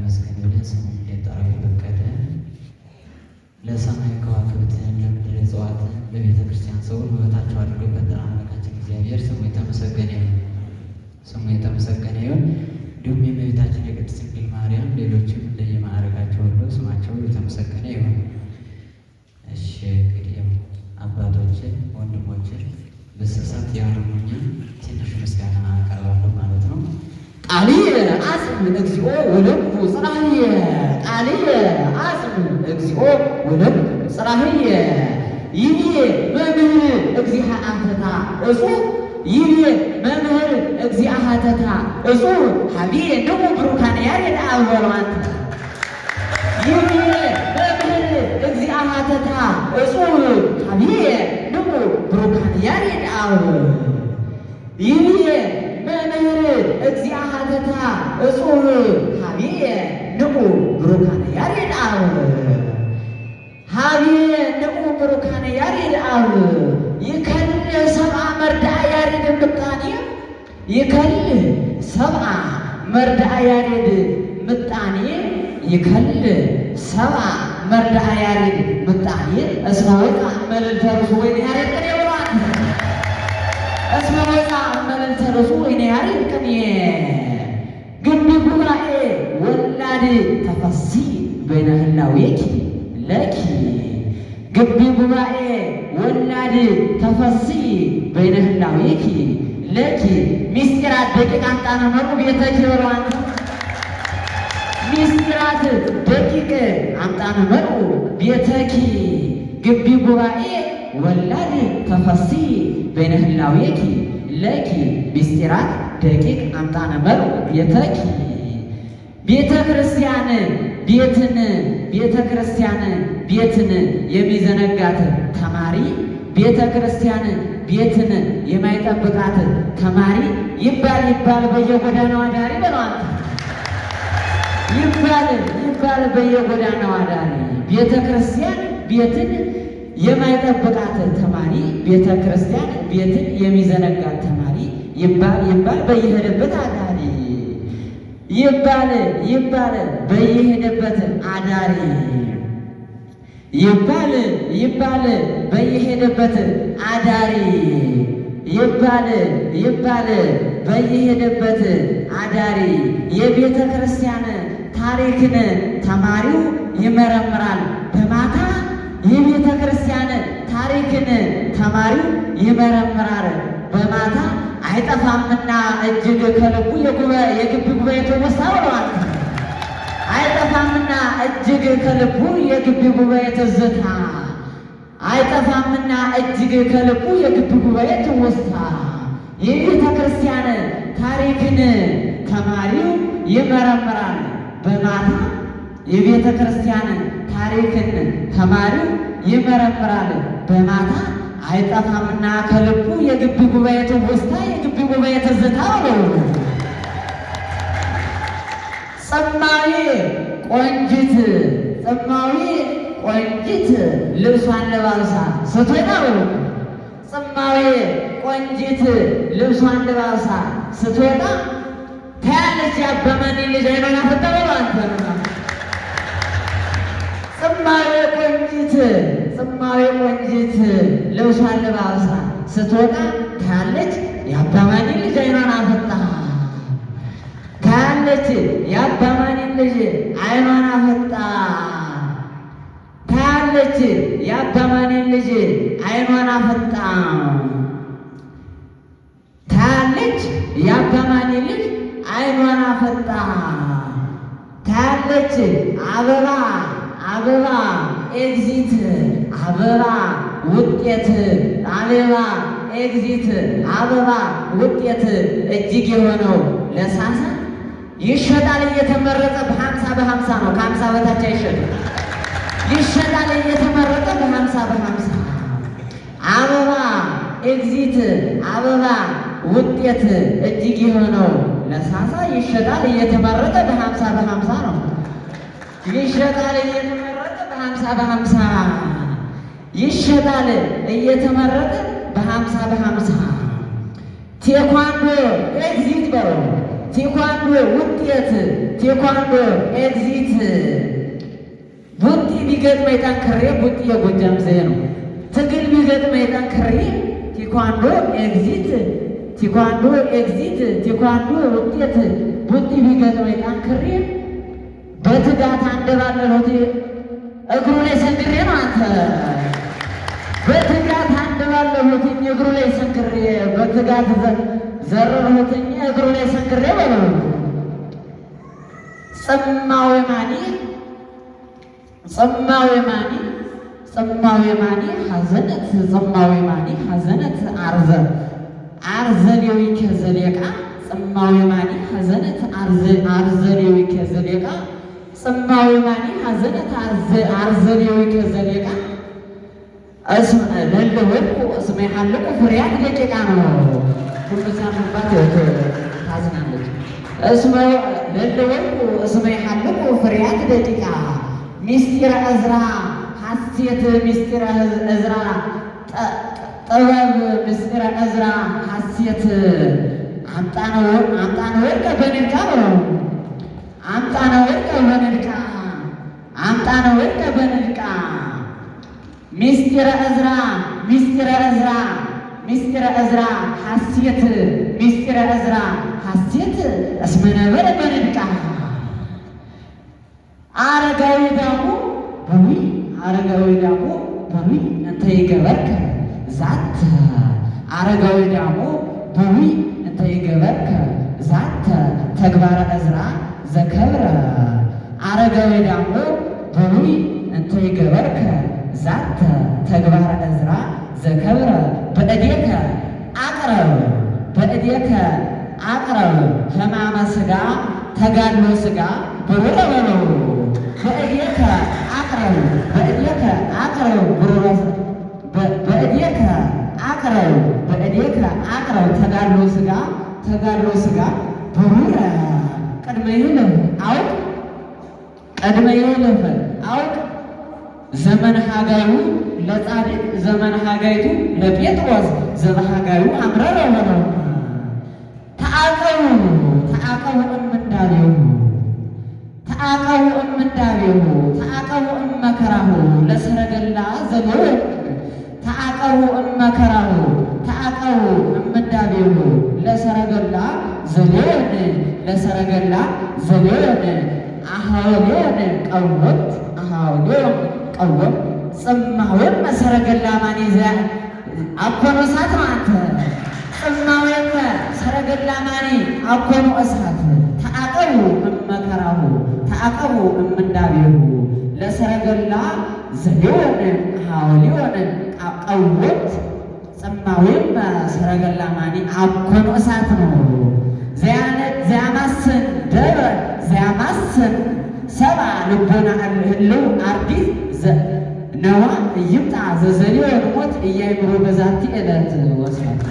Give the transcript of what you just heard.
ተመስገን ብለን ስሙን እንጠራው የፈቀደ ለሰማይ ከዋክብትን ለምድር እጽዋትን ለቤተ ክርስቲያን ሰውን ውበታቸው አድርጎ የፈጠረ አምላካችን እግዚአብሔር ስሙ የተመሰገነ ይሁን። ስሙ የተመሰገነ ይሁን። እንዲሁም የእመቤታችን የቅድስት ድንግል ማርያም ሌሎችም እንደየማዕረጋቸው ሁሉ ስማቸው የተመሰገነ ይሁን። እሺ እንግዲህ አባቶችን ወንድሞችን በስብሰት ያሉኛ ትንሽ ምስጋና አቀርባለሁ ማለት ነው። ቃልየ አጽም እግዚኦ ወለኩ ጽራህየ ቃልየ አጽም እግዚኦ ወለኩ ጽራህየ ይቤ መምህር እግዚአ አተታ እጹ ይቤ መምህር እግዚአ አተታ እጹ ሀቢየ ንዑ ብሩካን ያሬድ አበሏት ይቤ መምህር እግዚአ አተታ እጹ ሀቢየ ንዑ ብሩካን ያሬድ አብ ይቤ መምህር እግዚአ አተታ እጹ ሀቢየ ንዑ ብሩካን ያሬድ አብ ሀቢየ ንዑ ብሩካን ያሬድ አብ ይከል ሰብአ መርድአ ያሬድ ምጣኔ ይከል ሰብአ መርድአ ያሬድ ምጣኔ ይከል ሰብአ መርድአ ያሬድ ምጣኔ እስመ ወፅአ መልዕልተ ርእሱ ወይኔ ያሬድ ቅኔ ብሏል። እስመ ወፅአ መልዕልተ ርእሱ ወይኔ ያሬድ ቅኔ ግቢ ጉባኤ ወላድ ተፈሲ በይነ ህላዌኪ ለኪ ግቢ ጉባኤ ወላድ ተፈሲ በይነ ህላዌኪ ለኪ ሚስጢራት ደቂቅ አምጣነ መኑ ቤተኪ ብሏል። ሚስጢራት ደቂቅ አምጣነ መኑ ቤተኪ ግቢ ጉባኤ ወላድ ተፈሲ በይነ ህላዌኪ ለኪ ሚስጢራት ደቂቅ አምጣነ መኑ ቤተኪ ቤተ ክርስቲያን ቤትን የሚዘነጋት ተማሪ ቤተ ክርስቲያን ቤትን የማይጠብቃት ተማሪ ይባል በየጎዳናው አዳሪ በሏት ይባል በየጎዳናው አዳሪ ቤተ ክርስቲያን ቤትን የማይጠብቃት ተማሪ ቤተ ክርስቲያን ቤትን የሚዘነጋት ተማሪ ይባል በየሄደበት አዳሪ ይባል በየሄደበት አዳሪ ይባል በየሄደበት አዳሪ ይባል በየሄደበት አዳሪ የቤተ ክርስቲያን ታሪክን ተማሪው ይመረምራል በማታ የቤተ ክርስቲያን ታሪክን ተማሪው ይመረምራል በማታ አይጠፋምና እጅግ ከልቡ የግቢ ጉባኤ ትውስታ ብለዋል። አይጠፋምና እጅግ ከልቡ የግቢ ጉባኤ ትዝታ አይጠፋምና እጅግ ከልቡ የግቢ ጉባኤ ትውስታ የቤተ ክርስቲያን ታሪክን ተማሪው ይመረምራል በማታ የቤተ ክርስቲያን ታሪክን ተማሪው ይመረምራል በማታ አይጠፋምና ከልቡ የግቢ ጉባኤ ትውስታ የግቢ ጉባኤ ትዝታ ነው። ጸማዊ ቆንጂት ልብሷን ለባብሳ ስትወጣ ጸማዊ ቆንጂት ልብሷን ለባብሳ ስትወጣ ታያለች የአባመኒ ልጅ አይኗን አፍጣ አንተ ጸማዊ ቆንጂት ልብሷን ለባብሳ ስትወጣ ታያለች የአባመኒ ልጅ አይኗን አፍጣ ታያለች የአባመኒ ልጅ አይኗን አፍጣ ታያለች የአባመኒ ልጅ አይኗን አፍጣ ታያለች የአባመኒ ልጅ አይኗን አፍጣ ታያለች አበባ ኤግዚት አበባ ውጤት አበባ ኤግዚት አበባ ውጤት እጅግ የሆነው ለሳሳ ይሸጣል እየተመረጠ በ50 ነው። ከ50 በታች አይሸጥም። ይሸጣል እየተመረጠ በ50 አበባ ኤግዚት አበባ ውጤት እጅግ የሆነው ለሳሳ ይሸጣል እየተመረጠ በ50 ነው። ይሸጣል እየተመረጠ በ50 ይሸጣል እየተመረጠ በ50 ቴኳንዶ ኤግዚት በለው ቴኳንዶ ውጤት ቴኳንዶ ኤግዚት ቡጢ ቢገጥመኝ ጠንክሬ ቡጢ የጎጃም ዘዬ ነው። ትግል ቢገጥመኝ ጠንክሬ ቴኳንዶ ኤግዚት ቴኳንዶ ኤግዚት ቴኳንዶ ውጤት ቡጢ ቢገጥመኝ ጠንክሬ በትጋት አንደባለሁት እግሩ ላይ ሰንግሬ ነው አንተ በትጋት አንደባለሁት እግሩ ላይ ሰንግሬ በትጋት ዘረርሁት እግሩ ላይ ሰንግሬ በለው ጽማዌ ማኒ ጽማዌ ማኒ ጽማዌ ማኒ ሐዘነት ጽማዌ ማኒ ሐዘነት አርዘሌዊ ከዘሌቃ ጽማዌ ማኒ ሐዘነት አርዘሌዊ ከዘሌቃ ጽማዌ ማኒ ሐዘነት አርዘሌዊ ከዘሌቃ እስም ለለወልቁ እስመ ይሐልቁ ፍሬያት ደቂቃ ነው። ሁሉ ሳምንባት ታዝናለች። እስመ ለለወልቁ እስመ ይሐልቁ ፍሬያት ደቂቃ ሚስጢረ ዕዝራ ሐሴት ሚስጢረ ዕዝራ ጥበብ ምስጢረ ዕዝራ ሐሴት አምጣነ ወርቀ በንድቃ ነው አምጣነ ወርቀ በንድቃ አምጣነ ወርቀ በንድቃ ሚስጢረ ዕዝራ ሚስጢረ ዕዝራ ሚስጢረ ዕዝራ ሐሴት ሚስጢረ ዕዝራ ሐሴት እስመ ነበረ በንድቃ አረጋዊ ዳሙ በሉይ አረጋዊ ዳሙ በሉይ እንተ ይገበርከ ዛተ አረጋዊ ዳሙ በሉይ እንተ ይገበርከ ዛተ ተግባረ ዕዝራ ዘከብረ አረጋዊ ዳሙ በሉይ እንተ ይገበርከ ዛተ ተግባረ ዕዝራ ዘከብረ በእዴከ አቅረብ በእዴከ አቅረብ ሕማመ ሥጋ ተጋድሎ ሥጋ ብሩረ በለው በእዴከ አቅረብ በእዴከ አቅረብ ብሩረ በእዴከ አቅረብ በእዴከ አቅረብ ተጋድሎ ሥጋ ብሩረ ቅድመ ይልፍ አውቅ ቅድመ ይልፍ አውቅ ዘመን ሀጋዩ ለጻድቅ ዘመን ሀጋይቱ ለጴጥሮስ ዘበሀጋዩ አምረረ ሆነው ተአቀቡ ተአቀቡ እምንዳቤሁ ተአቀቡ እምንዳቤሁ ተአቀቡ እመከራሁ ለሰረገላ ዘሌወን ተአቀቡ እመከራሁ ተአቀቡ እምንዳቤሁ ለሰረገላ ዘሌወን ለሰረገላ ዘሌወን አሃወሌወን ቀወት አሃወሌወን ቀወም ጽማዌም ሰረገላ ማን ይዘ አኮኑ እሳት አንተ ጽማዌም ሰረገላ ማኒ አኮኑ እሳት ተአቀቡ እመከራሁ ተአቀቡ እምንዳቤሁ ለሰረገላ ዘሌወን አሃወሌወን ቀወት ጽማዌም ሰረገላ ማኒ አኮኑ እሳት ነው። ዘያማስን ደብረ ዘያማስን ሰባ ልቦና ህልው አርዲት ነዋ ይምጣ ዘዘሌወን ሞት እያይምሮ በዛቲ ዕለት ወስፋት